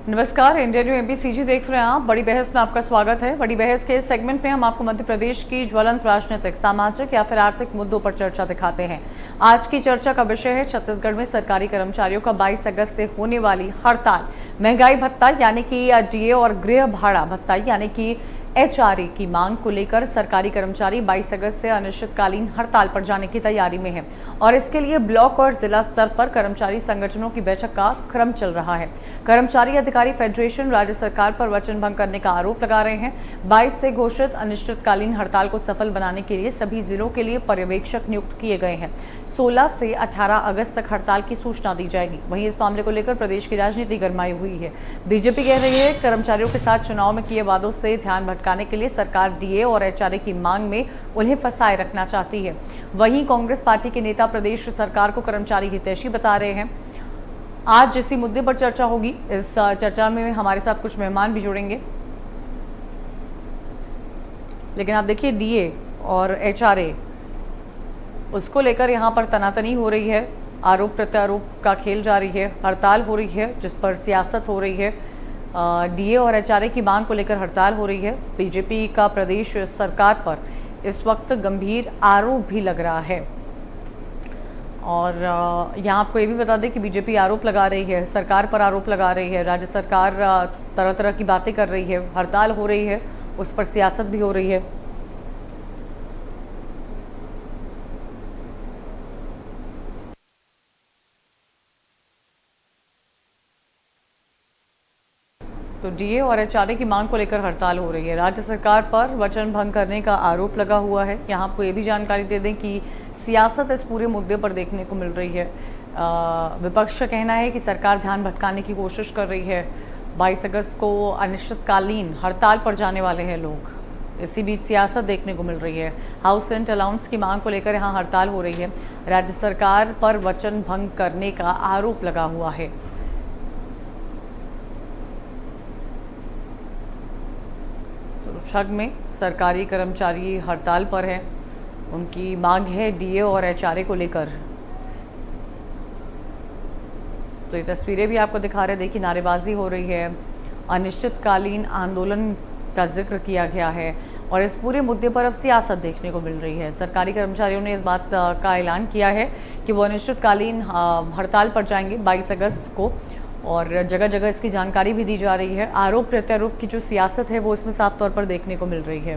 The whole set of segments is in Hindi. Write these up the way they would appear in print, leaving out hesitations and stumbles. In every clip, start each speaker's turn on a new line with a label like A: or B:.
A: नमस्कार, इंडिया न्यू एमपीसीजी देख रहे हैं आप। बड़ी बहस में आपका स्वागत है। बड़ी बहस के इस सेगमेंट में हम आपको मध्य प्रदेश की ज्वलंत राजनीतिक, सामाजिक या फिर आर्थिक मुद्दों पर चर्चा दिखाते हैं। आज की चर्चा का विषय है छत्तीसगढ़ में सरकारी कर्मचारियों का 22 अगस्त से होने वाली हड़ताल। महंगाई भत्ता यानी कि डीए और गृह भाड़ा भत्ता यानी कि एचआरए की मांग को लेकर सरकारी कर्मचारी 22 अगस्त से अनिश्चितकालीन हड़ताल पर जाने की तैयारी में है और इसके लिए ब्लॉक और जिला स्तर पर कर्मचारी संगठनों की बैठक का क्रम चल रहा है। कर्मचारी अधिकारी फेडरेशन राज्य सरकार पर वचन भंग करने का आरोप लगा रहे हैं। 22 से घोषित अनिश्चितकालीन हड़ताल को सफल बनाने के लिए सभी जिलों के लिए पर्यवेक्षक नियुक्त किए गए हैं। 16 से 18 अगस्त तक हड़ताल की सूचना दी जाएगी। वहीं इस मामले को लेकर प्रदेश की राजनीति गरमाई हुई है। बीजेपी कह रही है कर्मचारियों के साथ चुनाव में किए वादों से ध्यान भटकाने के लिए सरकार डीए और एचआरए की मांग में उन्हें फंसाए रखना चाहती है। वहीं कांग्रेस पार्टी के नेता प्रदेश सरकार को कर्मचारी हितैषी बता रहे हैं। आज इसी मुद्दे पर चर्चा होगी। इस चर्चा में हमारे साथ कुछ मेहमान भी जुड़ेंगे, लेकिन आप देखिए डीए और एचआरए उसको लेकर यहाँ पर तनातनी हो रही है। आरोप प्रत्यारोप का खेल जारी है। हड़ताल हो रही है जिस पर सियासत हो रही है। डीए और एचआरए की मांग को लेकर हड़ताल हो रही है। बीजेपी का प्रदेश सरकार पर इस वक्त गंभीर आरोप भी लग रहा है। और यहाँ आपको ये भी बता दें कि बीजेपी आरोप लगा रही है, सरकार पर आरोप लगा रही है। राज्य सरकार तरह तरह की बातें कर रही है। हड़ताल हो रही है, उस पर सियासत भी हो रही है। तो डीए और एचआरए की मांग को लेकर हड़ताल हो रही है। राज्य सरकार पर वचन भंग करने का आरोप लगा हुआ है। यहाँ आपको ये भी जानकारी दे दें कि सियासत इस पूरे मुद्दे पर देखने को मिल रही है। विपक्ष का कहना है कि सरकार ध्यान भटकाने की कोशिश कर रही है। 22 अगस्त को अनिश्चितकालीन हड़ताल पर जाने वाले हैं लोग। इसी बीच सियासत देखने को मिल रही है। हाउस रेंट अलाउंस की मांग को लेकर यहाँ हड़ताल हो रही है। राज्य सरकार पर वचन भंग करने का आरोप लगा हुआ है। छग में सरकारी कर्मचारी हड़ताल पर है। उनकी मांग है डीए और एचआरए को लेकर। तो ये तस्वीरें भी आपको दिखा रहे हैं। देखिए, नारेबाजी हो रही है। अनिश्चितकालीन आंदोलन का जिक्र किया गया है और इस पूरे मुद्दे पर अब सियासत देखने को मिल रही है। सरकारी कर्मचारियों ने इस बात का ऐलान किया है कि वो अनिश्चितकालीन हड़ताल पर जाएंगे 22 अगस्त को और जगह जगह इसकी जानकारी भी दी जा रही है। आरोप प्रत्यारोप की जो सियासत है वो इसमें साफ तौर पर देखने को मिल रही है।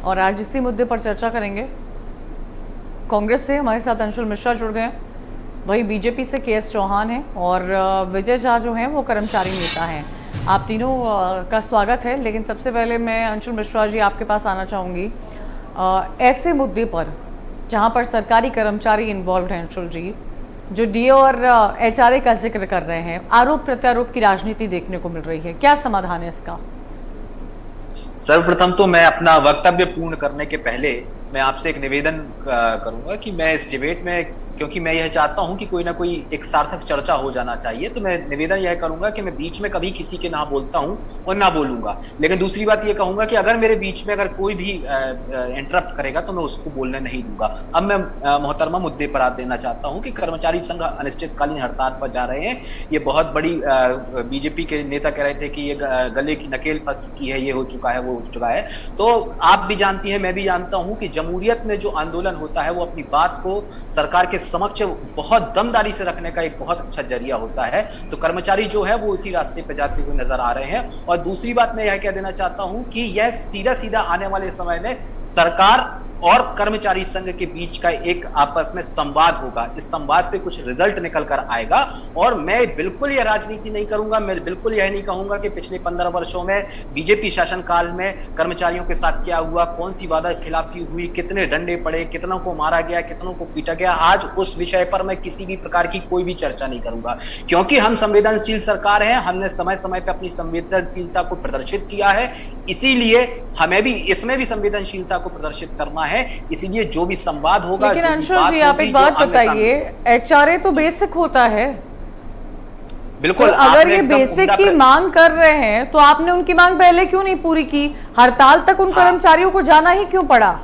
A: और आज इसी मुद्दे पर चर्चा करेंगे। कांग्रेस से हमारे साथ अंशुल मिश्रा जुड़ गए हैं। वही बीजेपी से केएस चौहान हैं और विजय झा जो हैं वो कर्मचारी नेता हैं। आप तीनों का स्वागत है। लेकिन सबसे पहले मैं अंशुल मिश्रा जी आपके पास आना चाहूँगी। ऐसे मुद्दे पर जहाँ पर सरकारी कर्मचारी इन्वॉल्व हैं, अंशुल जी, जो डीए और एचआरए का जिक्र कर रहे हैं, आरोप प्रत्यारोप की राजनीति देखने को मिल रही है, क्या समाधान है इसका?
B: सर्वप्रथम तो मैं अपना वक्तव्य पूर्ण करने के पहले मैं आपसे एक निवेदन करूंगा कि मैं इस डिबेट में, क्योंकि मैं यह चाहता हूं कि कोई ना कोई एक सार्थक चर्चा हो जाना चाहिए, तो मैं निवेदन यह करूंगा कि मैं बीच में कभी किसी के ना बोलता हूं और ना बोलूंगा। लेकिन दूसरी बात यह कहूंगा कि अगर मेरे बीच में अगर कोई भी इंटरप्ट करेगा तो मैं उसको बोलने नहीं दूंगा। अब मैं मोहतरमा मुद्दे पर देना चाहता हूं कि कर्मचारी संघ अनिश्चितकालीन हड़ताल पर जा रहे हैं। ये बहुत बड़ी बीजेपी के नेता कह रहे थे कि ये गले की नकेल फंस चुकी है, ये हो चुका है, वो हो चुका है। तो आप भी जानती हैं, मैं भी जानता हूं कि जमहूरियत में जो आंदोलन होता है वो अपनी बात को सरकार के समक्ष बहुत दमदारी से रखने का एक बहुत अच्छा जरिया होता है। तो कर्मचारी जो है वो उसी रास्ते पे जाते हुए नजर आ रहे हैं। और दूसरी बात मैं यह कह देना चाहता हूं कि यह सीधा सीधा आने वाले समय में सरकार और कर्मचारी संघ के बीच का एक आपस में संवाद होगा। इस संवाद से कुछ रिजल्ट निकल कर आएगा। और मैं बिल्कुल यह राजनीति नहीं करूंगा, मैं बिल्कुल यह नहीं कहूंगा कि पिछले 15 वर्षों में बीजेपी शासनकाल में कर्मचारियों के साथ क्या हुआ, कौन सी वादा खिलाफी हुई, कितने डंडे पड़े, कितनों को मारा गया, कितनों को पीटा गया। आज उस विषय पर मैं किसी भी प्रकार की कोई भी चर्चा नहीं करूंगा, क्योंकि हम संवेदनशील सरकार है। हमने समय समय पर अपनी संवेदनशीलता को प्रदर्शित किया है, इसीलिए हमें भी इसमें भी संवेदनशीलता को प्रदर्शित करना है। इसीलिए जो भी संवाद होगा।
A: लेकिन अंशुल जी, आप एक बात बताइए, एचआरए तो बेसिक होता है।
B: बिल्कुल,
A: तो अगर
B: आपने
A: ये
B: एकदम
A: बेसिक
B: उम्दा
A: की मांग कर रहे हैं तो आपने उनकी मांग पहले क्यों नहीं पूरी की? हड़ताल तक उन
B: हाँ,
A: कर्मचारियों को जाना ही क्यों पड़ा?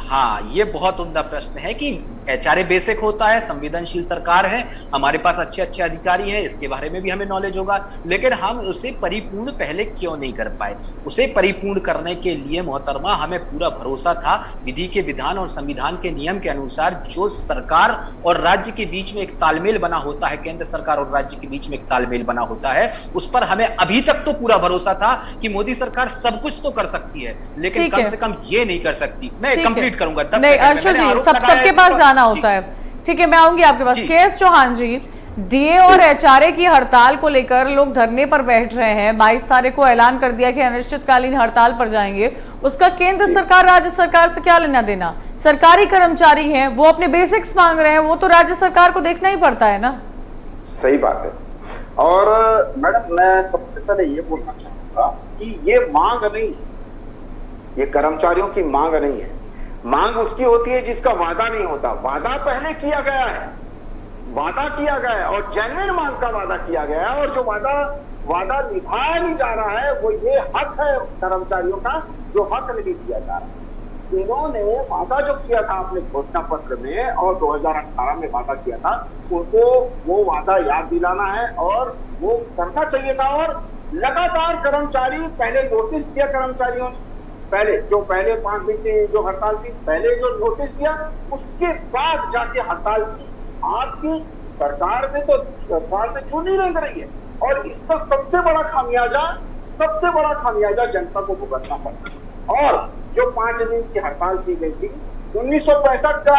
B: हाँ, ये बहुत उम्दा प्रश्न है कि एचआरए बेसिक होता है, संवेदनशील सरकार है, हमारे पास अच्छे अच्छे अधिकारी हैं, इसके बारे में भी हमें नॉलेज होगा, लेकिन हम उसे परिपूर्ण पहले क्यों नहीं कर पाए? उसे परिपूर्ण करने के लिए मोहतरमा हमें पूरा भरोसा था, विधि के विधान और संविधान के नियम के अनुसार जो सरकार और राज्य के बीच में एक तालमेल बना होता है, केंद्र सरकार और राज्य के बीच में एक तालमेल बना होता है, उस पर हमें अभी तक तो पूरा भरोसा था कि मोदी सरकार सब कुछ तो कर सकती है, लेकिन
A: ठीक
B: कम
A: है।
B: से कम ये नहीं कर सकती। मैं
A: ठीक है।
B: कंप्लीट करूंगा 10
A: नहीं
B: सेकंड में।
A: अर्शद
B: मैंने
A: जी,
B: आरोप लगाया
A: सबके
B: है
A: पास
B: इस पर।
A: जाना
B: जी,
A: होता है। ठीक है, मैं आऊंगी आपके पास।
B: जी।
A: केएस चौहान जी, डीए और एचआरए की हड़ताल को लेकर लोग धरने पर बैठ रहे हैं। 22 तारीख को ऐलान कर दिया कि अनिश्चितकालीन हड़ताल पर जाएंगे। उसका केंद्र सरकार राज्य सरकार से क्या लेना देना? सरकारी कर्मचारी हैं, वो अपने बेसिक्स मांग रहे हैं, वो तो राज्य सरकार को देखना ही पड़ता है ना।
C: सही बात है। और मैडम, मैं सबसे पहले ये बोलना चाहूंगा कि ये मांग नहीं है, ये कर्मचारियों की मांग नहीं है। मांग उसकी होती है जिसका वादा नहीं होता। वादा पहले किया गया है, वादा किया गया है और जेन्युइन मांग का वादा किया गया है, और जो वादा निभाया नहीं जा रहा है वो ये हक है कर्मचारियों का जो हक नहीं दिया जा रहा है। इन्होंने वादा जो किया था अपने घोषणा पत्र में और 2018 में वादा किया था, उनको वो वादा याद दिलाना है और वो करना चाहिए था। और लगातार कर्मचारी, पहले नोटिस दिया कर्मचारियों ने, पहले 5 दिन की जो हड़ताल थी, पहले जो नोटिस दिया उसके बाद जाके हड़ताल की। आपकी सरकार में तो सरकार से चुन ही नहीं रही है, और इसका सबसे बड़ा खामियाजा जनता को भुगतना पड़ा। और जो 5 दिन की हड़ताल की गई थी, 1965 का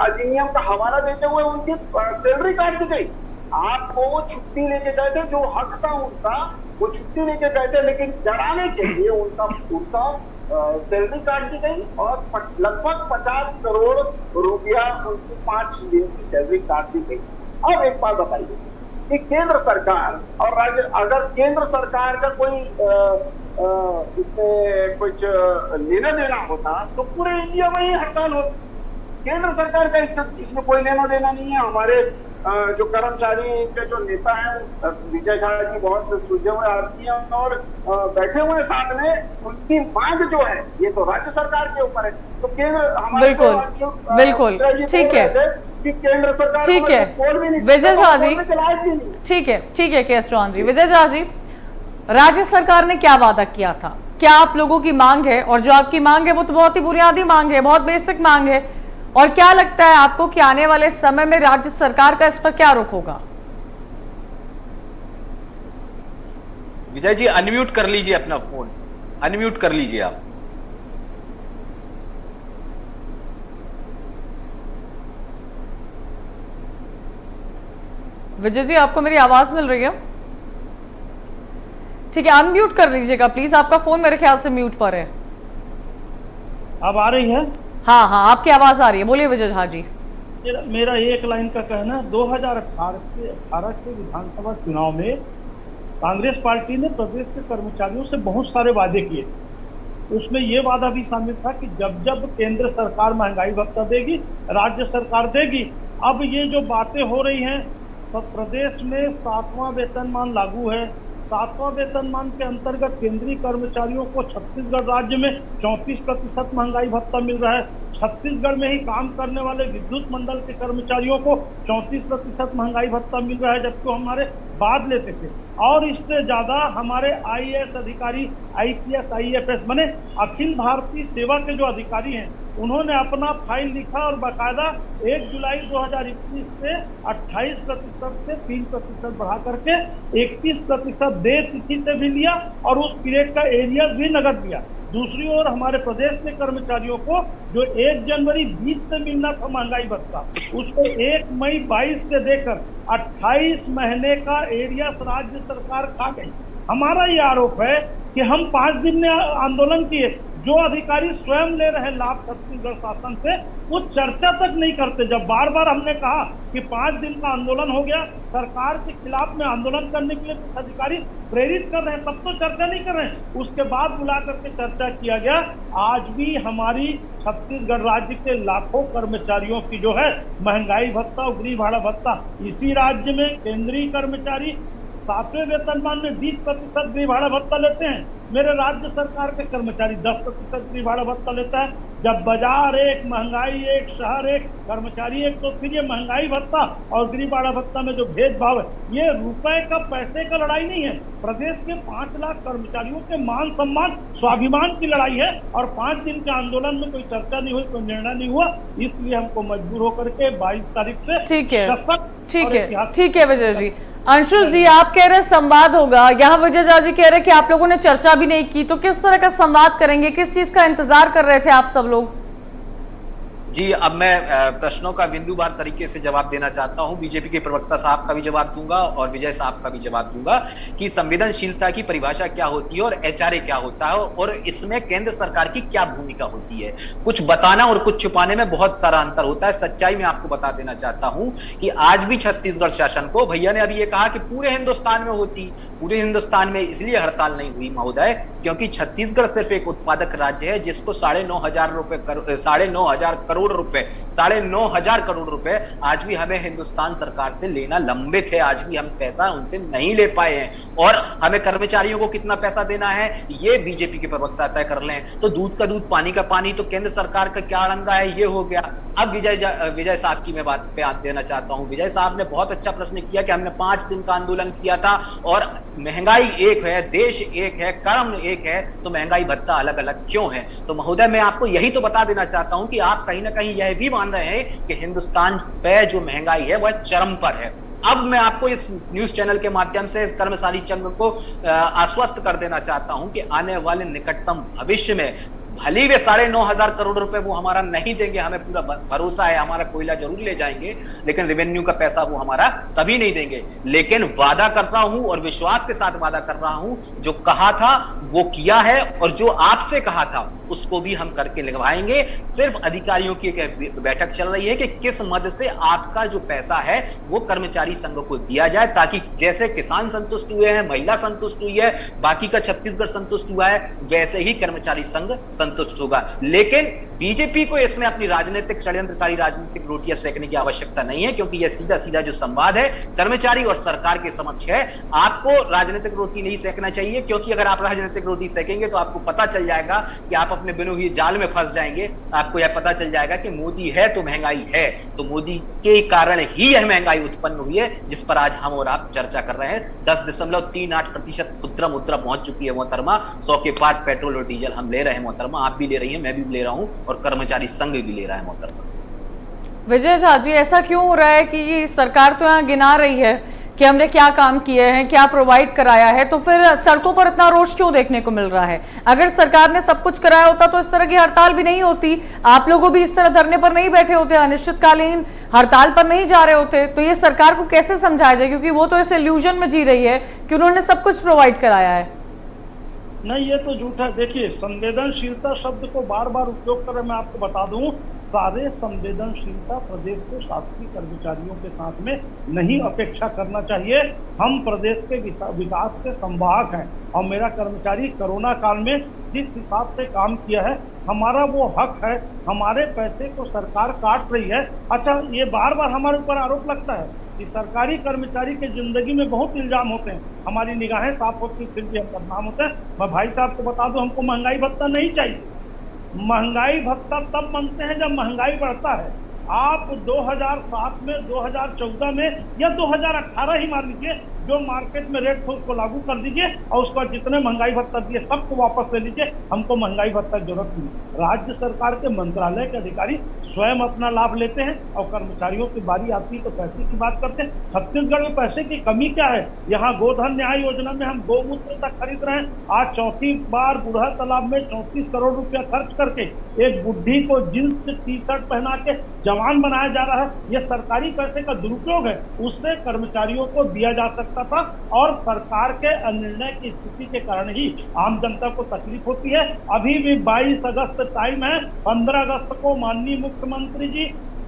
C: अधिनियम का हवाला देते हुए उनकी सैलरी काट दी गई। आपको वो छुट्टी लेके गए थे, जो हक था उनका, वो छुट्टी लेके गए थे, लेकिन डराने के लिए उनका सैलरी काट दी गई और लगभग 50 करोड़ रुपया उनकी 5 दिन की सैलरी काट दी गई। अब एक बात बताइए कि केंद्र सरकार और राज्य, अगर केंद्र सरकार का कोई इसमें कुछ लेना देना होता तो पूरे इंडिया में ही हड़ताल होती। केंद्र सरकार का इसमें कोई लेना देना नहीं है। हमारे जो कर्मचारी के जो नेता हैं, विजय झा जी बहुत सुलझे हुए आदमी हैं और बैठे हुए साथ में, उनकी मांग जो है ये तो राज्य सरकार के ऊपर है। तो केंद्र हमारे
A: बिल्कुल ठीक है
C: कि केंद्र सरकार
A: ठीक है विजय झा जी, ठीक है केएस चौहान जी। विजय झा जी, राज्य सरकार ने क्या वादा किया था? क्या आप लोगों की मांग है? और जो आपकी मांग है वो तो बहुत ही बुनियादी मांग है, बहुत बेसिक मांग है। और क्या लगता है आपको कि आने वाले समय में राज्य सरकार का इस पर क्या रुख होगा?
B: विजय जी, अनम्यूट कर लीजिए अपना फोन, अनम्यूट कर लीजिए आप।
A: विजय जी, आपको मेरी आवाज मिल रही है? ठीक है, अनम्यूट कर लीजिएगा प्लीज, आपका फोन मेरे ख्याल से म्यूट पर है।
D: अब आ रही है?
A: हाँ हाँ, आपकी आवाज आ रही है, बोलिए विजय झा जी।
D: मेरा एक लाइन का कहना है, 2018 के विधानसभा चुनाव में कांग्रेस पार्टी ने प्रदेश के कर्मचारियों से बहुत सारे वादे किए। उसमें ये वादा भी शामिल था कि जब जब केंद्र सरकार महंगाई भत्ता देगी, राज्य सरकार देगी। अब ये जो बातें हो रही हैं, तो प्रदेश में 7वां वेतनमान लागू है। 7वां वेतनमान के अंतर्गत केंद्रीय कर्मचारियों को छत्तीसगढ़ राज्य में 34% महंगाई भत्ता मिल रहा है। छत्तीसगढ़ में ही काम करने वाले विद्युत मंडल के कर्मचारियों को 34% महंगाई भत्ता मिल रहा है, जबकि हमारे बाद लेते थे। और इससे ज्यादा हमारे आईएएस अधिकारी, आईपीएस, आईएफएस बने अखिल भारतीय सेवा के जो अधिकारी हैं, उन्होंने अपना फाइल लिखा और बाकायदा 1 जुलाई 2021 से 28% से 3% बढ़ा करके 31% दे तिथि से भी लिया और उस पीरियड का एरिया भी नगद दिया। दूसरी ओर हमारे प्रदेश के कर्मचारियों को जो 1 जनवरी 20 से मिलना था महंगाई भत्ता, उसको 1 मई 22 से देकर 28 महीने का एरिया राज्य सरकार खा गई। हमारा ये आरोप है कि हम 5 दिन में आंदोलन किए, जो अधिकारी स्वयं ले रहे लाभ छत्तीसगढ़ शासन से, वो चर्चा तक नहीं करते। जब बार बार हमने कहा कि 5 दिन का आंदोलन हो गया, सरकार के खिलाफ में आंदोलन करने के लिए कुछ अधिकारी प्रेरित कर रहे हैं, तब तो चर्चा नहीं कर रहे हैं। उसके बाद बुला करके चर्चा किया गया। आज भी हमारी छत्तीसगढ़ राज्य के लाखों कर्मचारियों की जो है महंगाई भत्ता और गृह भाड़ा भत्ता, इसी राज्य में केंद्रीय कर्मचारी 7वें वेतनमान में 20% गृह भाड़ा भत्ता लेते हैं, मेरे राज्य सरकार के कर्मचारी 10% गृह भाड़ा भत्ता लेता है। जब बाजार एक, महंगाई एक, शहर एक, कर्मचारी एक, तो फिर ये महंगाई भत्ता और गृह भाड़ा भत्ता में जो भेदभाव है, ये रुपए का पैसे का लड़ाई नहीं है, प्रदेश के 5 लाख कर्मचारियों के मान सम्मान स्वाभिमान की लड़ाई है। और 5 दिन के आंदोलन में कोई चर्चा नहीं हुई, कोई निर्णय नहीं हुआ, इसलिए हमको मजबूर होकर के 22 तारीख से
A: ठीक है विजय जी। अंशुल जी, आप कह रहे संवाद होगा, यहाँ विजय झा जी कह रहे कि आप लोगों ने चर्चा भी नहीं की, तो किस तरह का संवाद करेंगे, किस चीज का इंतजार कर रहे थे आप सब लोग?
B: जी, अब मैं प्रश्नों का बिंदुवार तरीके से जवाब देना चाहता हूं। बीजेपी के प्रवक्ता साहब का भी जवाब दूंगा और विजय साहब का भी जवाब दूंगा कि संवेदनशीलता की परिभाषा क्या होती है और एचआरए क्या होता है और इसमें केंद्र सरकार की क्या भूमिका होती है। कुछ बताना और कुछ छुपाने में बहुत सारा अंतर होता है। सच्चाई में आपको बता देना चाहता हूं कि आज भी छत्तीसगढ़ शासन को, भैया ने अभी ये कहा कि पूरे हिंदुस्तान में होती, पूरे हिंदुस्तान में इसलिए हड़ताल नहीं हुई महोदय क्योंकि छत्तीसगढ़ सिर्फ एक उत्पादक राज्य है जिसको 9,500 करोड़ रुपए 9,500 करोड़ रुपए आज भी हमें हिंदुस्तान सरकार से लेना लंबित है। आज भी हम पैसा उनसे नहीं ले पाए हैं और हमें कर्मचारियों को कितना पैसा देना है ये बीजेपी के प्रवक्ता तय कर लें। तो दूध का दूध पानी का पानी, तो केंद्र सरकार का क्या अड़ंगा है, ये हो गया। अब विजय साहब की मैं बात पे देना चाहता हूं। विजय साहब ने बहुत अच्छा प्रश्न किया कि हमने 5 दिन का आंदोलन किया था और महंगाई एक है, देश एक है, कर्म एक है, तो महंगाई भत्ता अलग अलग क्यों है? तो महोदय मैं आपको यही तो बता देना चाहता हूं कि आप कहीं ना कहीं यह भी मान रहे हैं कि हिंदुस्तान पे जो महंगाई है वह चरम पर है। अब मैं आपको इस न्यूज चैनल के माध्यम से इस कर्मचारी संघ को आश्वस्त कर देना चाहता हूं कि आने वाले निकटतम भविष्य में भले वे 9,500 करोड़ रुपए वो हमारा नहीं देंगे, हमें पूरा भरोसा है, हमारा कोयला जरूर ले जाएंगे, लेकिन रेवेन्यू का पैसा वो हमारा कभी नहीं देंगे। लेकिन वादा करता हूं और विश्वास के साथ वादा कर रहा हूं, जो कहा था वो किया है और जो आपसे कहा था उसको भी हम करके लगवाएंगे। सिर्फ अधिकारियों की एक बैठक चल रही है कि किस मद से आपका जो पैसा है वो कर्मचारी संघ को दिया जाए, ताकि जैसे किसान संतुष्ट हुए हैं, महिला संतुष्ट हुई है, बाकी का छत्तीसगढ़ संतुष्ट हुआ है, वैसे ही कर्मचारी संघ संतुष्ट होगा। लेकिन बीजेपी को इसमें अपनी राजनीतिक षड्यंत्रकारी राजनीतिक रोटियां सेकने की आवश्यकता नहीं है, क्योंकि यह सीधा सीधा जो संवाद है कर्मचारी और सरकार के समक्ष है। आपको राजनीतिक रोटी नहीं सेकना चाहिए, क्योंकि अगर आप राजनीतिक रोटी सेकेंगे तो आपको पता चल जाएगा कि आप अपने बिनु ही जाल में फंस जाएंगे। आपको यह पता चल जाएगा कि मोदी है तो महंगाई है, तो मोदी के कारण ही यह महंगाई उत्पन्न हुई है जिस पर आज हम और आप चर्चा कर रहे हैं। 10.38% खुदरा मुद्रा पहुंच चुकी है मोहतरमा। 100 के पार पेट्रोल और डीजल हम ले रहे हैं मोहतरमा, आप भी ले रही हैं, मैं भी ले रहा हूं और कर्मचारी संघ भी ले रहा है मोहतरमा।
A: विजय झा जी, ऐसा क्यों हो रहा है कि ये सरकार तो यहाँ गिना रही है कि हमने क्या काम किए हैं, क्या प्रोवाइड कराया है, तो फिर सड़कों पर इतना रोष क्यों देखने को मिल रहा है? अगर सरकार ने सब कुछ कराया होता तो इस तरह की हड़ताल भी नहीं होती, आप लोगों भी इस तरह धरने पर नहीं बैठे होते, अनिश्चितकालीन हड़ताल पर नहीं जा रहे होते। तो ये सरकार को कैसे समझाया जाए, क्योंकि वो तो इस इल्यूजन में जी रही है कि उन्होंने सब कुछ प्रोवाइड कराया है।
D: नहीं, ये तो झूठा। देखिए, संवेदनशीलता शब्द को बार बार उपयोग कर मैं आपको बता दूं, सारे संवेदनशीलता प्रदेश के शासकीय कर्मचारियों के साथ में नहीं अपेक्षा करना चाहिए। हम प्रदेश के विकास के संवाहक हैं और मेरा कर्मचारी कोरोना काल में जिस हिसाब से काम किया है, हमारा वो हक है। हमारे पैसे को सरकार काट रही है। अच्छा, ये बार बार हमारे ऊपर आरोप लगता है कि सरकारी कर्मचारी के जिंदगी में बहुत इल्जाम होते हैं, हमारी निगाहें साफ होती फिर भी हम बदनाम होते हैं। मैं भाई साहब को बता दूं, हमको महंगाई भत्ता नहीं चाहिए। महंगाई भत्ता तब मांगते हैं जब महंगाई बढ़ता है। आप 2007 में, 2014 में या 2018 ही मान लीजिए, जो मार्केट में रेट थे उसको लागू कर दीजिए और उसके बाद जितने महंगाई भत्ता दिए सबको वापस ले लीजिए। हमको महंगाई भत्ता की जरूरत नहीं। राज्य सरकार के मंत्रालय के अधिकारी स्वयं अपना लाभ लेते हैं और कर्मचारियों की बारी आती है तो पैसे की बात करते हैं। छत्तीसगढ़ में पैसे की कमी क्या है? यहाँ गोधन न्याय योजना में हम गौमूत्र तक खरीद रहे हैं। आज चौथी बार बूढ़ा तालाब में 34 करोड़ रुपया खर्च करके एक बुढ़ी को जींस टी शर्ट पहना के जवान बनाया जा रहा है। यह सरकारी पैसे का दुरुपयोग है। उससे कर्मचारियों को दिया जा सकता था और सरकार के अनिर्णय की स्थिति के कारण ही आम जनता को तकलीफ होती है। अभी भी 22 अगस्त टाइम है। 15 अगस्त को माननीय मुख्यमंत्री जी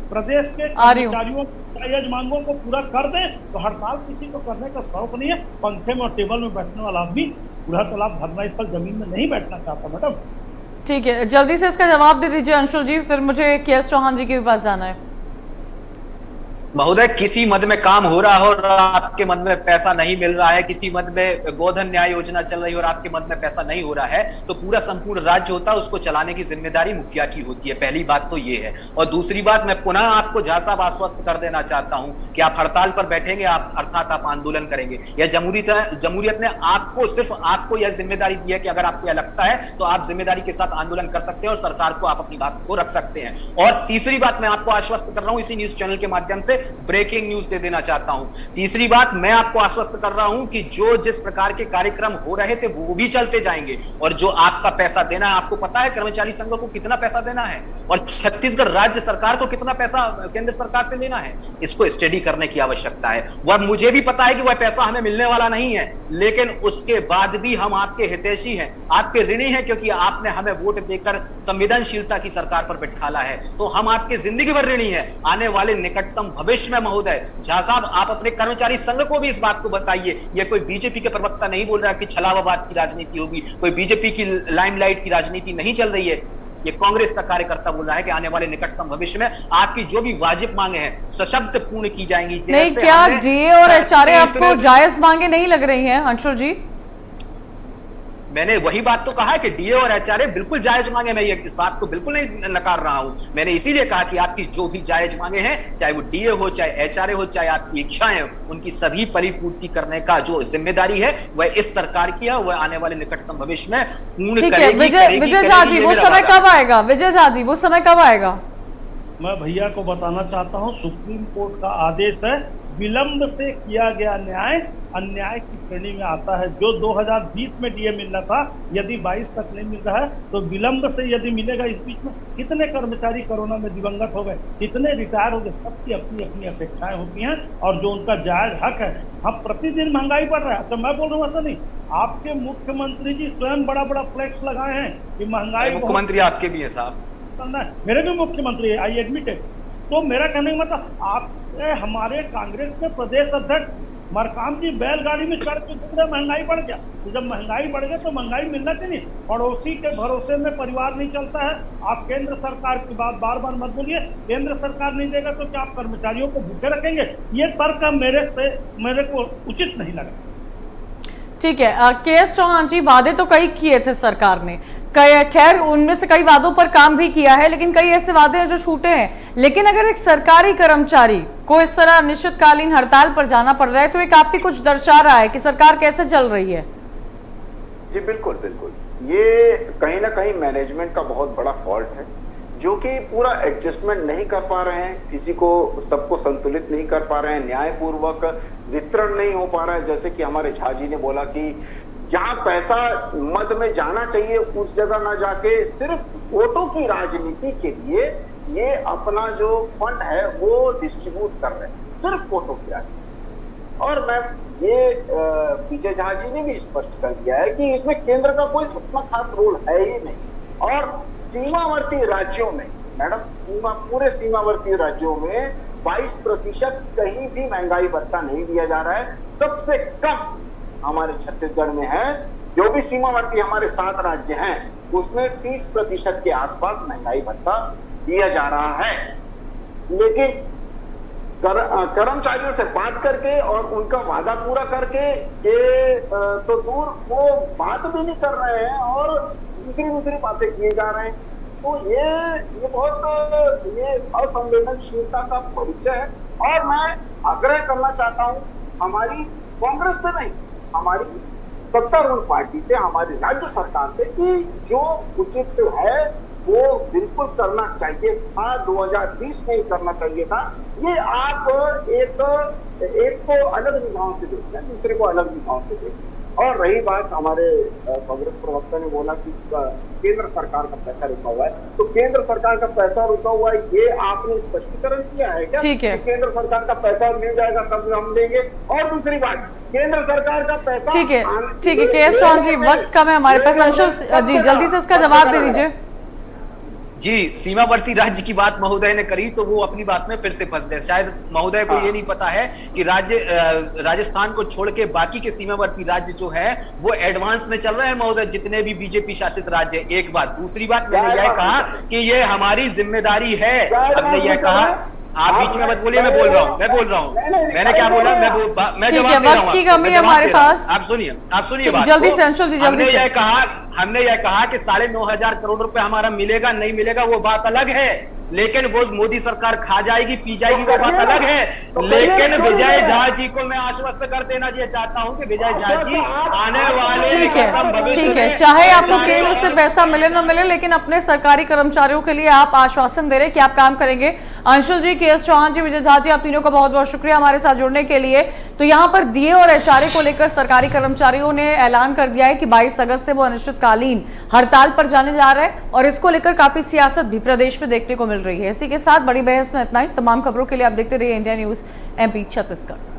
D: प्रदेश के कर्मचारियों की मांगों को पूरा कर दें तो हड़ताल किसी को करने का शौक नहीं है। पंखे में और टेबल में बैठने वाला आदमी बूढ़ा तालाब धरना स्थल जमीन में नहीं बैठना चाहता। मैडम
A: ठीक है, जल्दी से इसका जवाब दे दीजिए अंशुल जी, फिर मुझे के एस चौहान जी के पास जाना है।
B: महोदय, किसी मद में काम हो रहा हो और आपके मद में पैसा नहीं मिल रहा है, किसी मद में गोधन न्याय योजना चल रही है और आपके मद में पैसा नहीं हो रहा है, तो पूरा संपूर्ण राज्य होता है, उसको चलाने की जिम्मेदारी मुखिया की होती है। पहली बात तो ये है। और दूसरी बात, मैं पुनः आपको झा साहब आश्वस्त कर देना चाहता हूं कि आप हड़ताल पर बैठेंगे, आप अर्थात आप आंदोलन करेंगे। यह जमहूरियत ने आपको, सिर्फ आपको यह जिम्मेदारी दी है कि अगर आपको यह लगता है तो आप जिम्मेदारी के साथ आंदोलन कर सकते हैं और सरकार को आप अपनी बात को रख सकते हैं। और तीसरी बात, मैं आपको आश्वस्त कर रहा हूं इसी न्यूज चैनल के माध्यम से, ब्रेकिंग न्यूज दे देना चाहता हूं। तीसरी बात, मैं आपको आश्वस्त कर रहा हूं कि जो जिस प्रकार के कार्यक्रम हो रहे थे वो भी चलते जाएंगे। और जो आपका पैसा देना है, आपको पता है कर्मचारी संघ को कितना पैसा देना है और छत्तीसगढ़ राज्य सरकार को कितना पैसा केंद्र सरकार से लेना है, इसको स्टडी करने की आवश्यकता है। वह मुझे भी पता है कि वह पैसा हमें मिलने वाला नहीं है, लेकिन उसके बाद भी हम आपके हितैषी हैं, आपके ऋणी हैं, क्योंकि आपने हमें वोट देकर संवेदनशीलता की सरकार पर बिठाला है, तो हम आपके जिंदगी भर ऋणी हैं। आने वाले निकटतम भविष्य में महोदय झा साहब, आप अपने कर्मचारी संघ को भी इस बात को बताइए। यह कोई बीजेपी के प्रवक्ता नहीं बोल रहा कि छलावाबाद की राजनीति होगी, कोई बीजेपी की लाइमलाइट की राजनीति नहीं चल रही है। ये कांग्रेस का कार्यकर्ता बोल रहा है कि आने वाले निकटतम भविष्य में आपकी जो भी वाजिब मांगे हैं सशक्त पूर्ण की जाएंगी।
A: नहीं, क्या डीए और एचआरए आपको जायज मांगे नहीं लग रही हैं अंशुल जी?
B: मैंने वही बात तो कहा है कि डीए और एचआरए बिल्कुल जायज मांगे, मैं इस बात को बिल्कुल नहीं नकार रहा हूं। मैंने इसीलिए कहा कि आपकी जो भी जायज मांगे हैं, चाहे वो डीए हो, चाहे एचआरए हो, चाहे आपकी इच्छाएं, उनकी सभी परिपूर्ति करने का जो जिम्मेदारी है वह इस सरकार की है, वह आने वाले निकटतम भविष्य में पूर्ण करेगी।
A: विजय झा जी, वो समय कब आएगा? विजय झा जी, वो समय कब आएगा?
D: मैं भैया को बताना चाहता हूं, सुप्रीम कोर्ट का आदेश है, विलंब से किया गया न्याय अन्याय की श्रेणी में आता है। जो 2020 में डीए मिलना था, यदि 22 तक नहीं मिल रहा है तो विलंब से यदि मिलेगा। इस बीच में कितने कर्मचारी कोरोना में दिवंगत हो गए, कितने रिटायर हो गए, सबकी अपनी अपनी अपेक्षाएं होती हैं और जो उनका जायज हक है। हम प्रतिदिन महंगाई बढ़ रहा है, तो मैं बोल रहा हूँ ऐसा नहीं, आपके मुख्यमंत्री जी स्वयं बड़ा बड़ा फ्लैक्स लगाए हैं कि महंगाई,
B: मुख्यमंत्री आपके भी है साहब,
D: मेरे भी मुख्यमंत्री है, आई एडमिट है। तो मेरा कहने का मतलब, आप हमारे कांग्रेस के प्रदेश अध्यक्ष मरकाम जी बैलगाड़ी में चढ़ के पूरा महंगाई बढ़ गया। तो जब महंगाई बढ़ गया तो महंगाई मिलना चाहिए। पड़ोसी के भरोसे में परिवार नहीं चलता है। आप केंद्र सरकार की बात बार बार मत बोलिए, केंद्र सरकार नहीं देगा तो क्या आप कर्मचारियों को भूखे रखेंगे? ये तर्क मेरे को उचित नहीं लगा।
A: ठीक है, के.एस. चौहान जी, वादे तो कई किए थे सरकार ने, खैर उनमें से कई वादों पर काम भी किया है, लेकिन कई ऐसे वादे हैं जो छूटे हैं। लेकिन अगर एक सरकारी कर्मचारी को इस तरह अनिश्चितकालीन हड़ताल पर जाना पड़ रहा है तो ये काफी कुछ दर्शा रहा है कि सरकार कैसे चल रही है।
C: जी बिल्कुल बिल्कुल, ये कहीं ना कहीं मैनेजमेंट का बहुत बड़ा फॉल्ट है, जो कि पूरा एडजस्टमेंट नहीं कर पा रहे हैं, किसी को सबको संतुलित नहीं कर पा रहे हैं, न्यायपूर्वक वितरण नहीं हो पा रहा है। जैसे कि हमारे झा जी ने बोला कि जहां पैसा मद में जाना चाहिए उस जगह ना जाके सिर्फ वोटों की राजनीति के लिए ये अपना जो फंड है वो डिस्ट्रीब्यूट कर रहे हैं, सिर्फ वोटों की राजनीति। और मैं ये विजय झा जी ने भी स्पष्ट कर दिया है कि इसमें केंद्र का कोई उतना खास रोल है ही नहीं। और सीमावर्ती राज्यों में मैडम, पूरे सीमावर्ती राज्यों में 22% कहीं भी महंगाई भत्ता नहीं दिया जा रहा है। सबसे कम हमारे छत्तीसगढ़ में है। जो भी सीमावर्ती हमारे 7 राज्य हैं उसमें 30% के आसपास महंगाई भत्ता दिया जा रहा है। लेकिन कर्मचारियों से बात करके और उनका वादा पूरा करके ये तो दूर, वो बात भी नहीं कर रहे हैं और दूसरी बातें किए जा रहे हैं। तो ये बहुत ये असंवेदनशीलता का परिचय है। और मैं आग्रह करना चाहता हूं हमारी कांग्रेस से नहीं, हमारी सत्तारूढ़ पार्टी से, हमारी राज्य सरकार से कि जो उचित है वो बिल्कुल करना चाहिए था। 2020 में ही करना चाहिए था। ये आप एक को अलग निगाहों से देखते हैं, दूसरे को अलग निगाहों से देखते हैं। और रही बात, हमारे कांग्रेस प्रवक्ता ने बोला कि केंद्र सरकार का पैसा रुका हुआ है, तो केंद्र सरकार का पैसा रुका हुआ है ये आपने स्पष्टीकरण किया है क्या?
A: ठीक है,
C: केंद्र सरकार का पैसा मिल जाएगा तब हम देंगे। और दूसरी बात, केंद्र सरकार का पैसा,
A: ठीक है के.एस. चौहान जी, वक्त कम है हमारे पास। अंशुल जी, जल्दी से इसका जवाब दे दीजिए।
B: जी, सीमावर्ती राज्य की बात महोदय ने करी तो वो अपनी बात में फिर से फंस गए। शायद महोदय को ये नहीं पता है कि राजस्थान को छोड़ के बाकी के सीमावर्ती राज्य जो है वो एडवांस में चल रहे हैं महोदय, जितने भी बीजेपी शासित राज्य। एक बात, दूसरी बात, मैंने यह कहा कि ये हमारी जिम्मेदारी है। हमने यह कहा, आप बीच में मत बोलिए, मैं बोल रहा हूँ मैंने क्या बोला, मैं
A: ठीक है,
B: जवाब दे रहा
A: वक्त की
B: हूँ,
A: कमी
B: मैं
A: है
B: जवाब
A: हमारे
B: दे रहा हूँ।
A: पास।
B: आप सुनिए बात
A: जल्दी
B: को।
A: से अंशुल जी, जल्दी से।
B: हमने यह कहा कि 9,500 करोड़ रुपए हमारा मिलेगा नहीं मिलेगा वो बात अलग है, लेकिन वो मोदी सरकार खा जाएगी पी जाएगी वो बात अलग है। लेकिन विजय झा जी को मैं आश्वस्त कर देना चाहता हूं कि विजय झा जी आने वाले
A: ठीक है,
B: निकटतम भविष्य
A: ठीक है,
B: में
A: चाहे आपको
B: कर्मचारियों
A: केंद्र से पैसा मिले ना मिले, लेकिन अपने सरकारी कर्मचारियों के लिए आप आश्वासन दे रहे हैं कि आप काम करेंगे। अंशुल जी, के एस चौहान जी, विजय झा जी, आप तीनों का बहुत बहुत शुक्रिया हमारे साथ जुड़ने के लिए। तो यहाँ पर डीए और एचआरए को लेकर सरकारी कर्मचारियों ने ऐलान कर दिया है कि 22 अगस्त से वो अनिश्चितकालीन हड़ताल पर जाने जा रहे हैं और इसको लेकर काफी सियासत भी प्रदेश में देखने को मिल रही है। इसी के साथ बड़ी बहस में इतना ही। तमाम खबरों के लिए आप देखते रहिए इंडिया न्यूज MP छत्तीसगढ़।